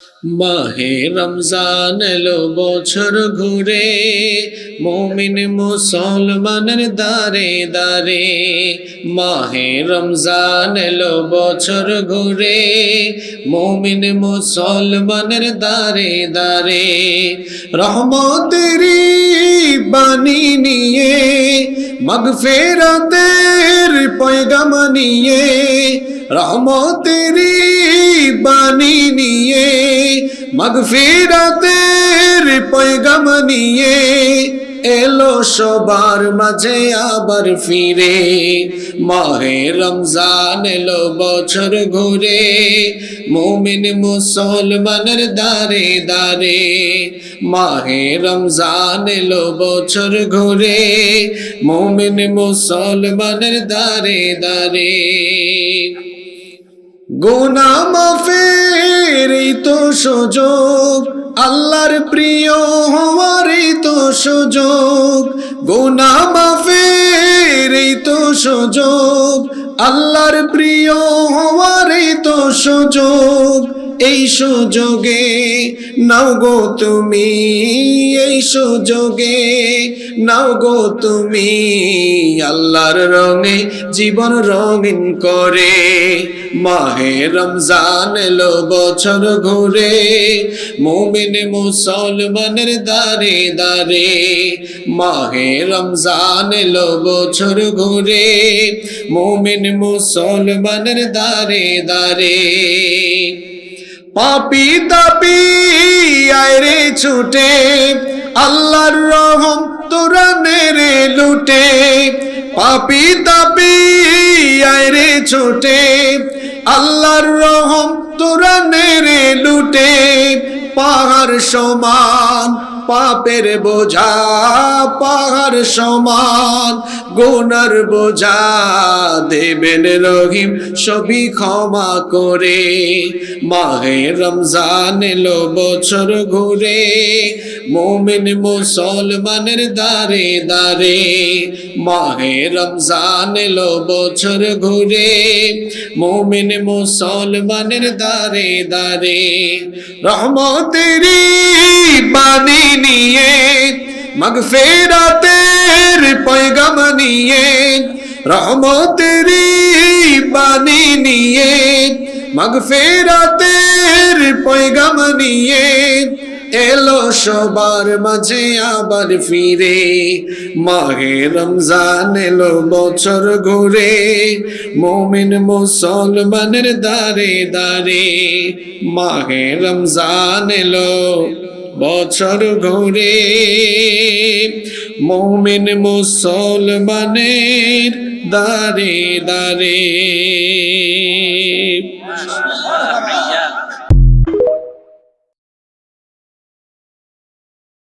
মাহে রমজান এলো বছর ঘুরে, মুমিন মুসলমানের দারে দারে। মাহে রমজান এলো বছর ঘুরে, মুমিন মুসলমানের দারে দারে। রহমতেরি বাণী নিয়ে, মাগফিরাতের পয়গাম নিয়ে, রহমতেরি বাণী নিয়ে, মাগফিরাতের পয়গাম নিয়ে এলো সবার মাঝে আবার ফিরে। মাহে রমজান এলো বছর ঘুরে, মুমিন মুসলমানের দারে দারে। মাহে রমজান এলো বছর ঘুরে, মুমিন মুসলমানের দারে দারে। গুনাহ মাফের এই তো সুযোগ, আল্লাহর প্রিয় হওয়ার এই তো সুযোগ। গুনাহ মাফের এই তো সুযোগ, আল্লাহর প্রিয় হওয়ার এই তো সুযোগ। এই সুযোগে নাও গো তুমি, এই সুযোগে নাও গো তুমি, আল্লাহর রঙে জীবন রঙিন করে। মাহে রমজান এলো বছর ঘুরে, মুমিন মুসলমানের দারে দারে। মাহে রমজান এলো বছর ঘুরে, মুমিন মুসলমানের দারে দারে। পাপী তাপী আয়রে ছুটে, আল্লাহর রহম তোরা নেরে লুটে। পাপী তাপী আয়রে ছুটে, আল্লাহর রহম তোরা নেরে লুটে। পাহাড় সমান পাপের বোঝা, পাহাড় সমান গুনার বোঝা, দেবেন রহিম সবই ক্ষমা করে। মাহে রমজান এলো বছর ঘুরে, মুমিন মুসলমানের দারে দারে। মাহে রমজান এলো বছর ঘুরে, মুমিন মুসলমানের দারে দারে। রহমতেরি বাণী নিয়ে, মাগফিরাতের পয়গাম নিয়ে, রহমতেরি বাণী নিয়ে, মাগফিরাতের পয়গাম নিয়ে এলো সবার মাঝে আবার ফিরে। মাহে রমজান এলো বছর ঘুরে, মুমিন মুসলমানের দারে দারে। মাহে রমজান এলো বছর ঘুরে, মুমিন মুসলমানের দারে দারে।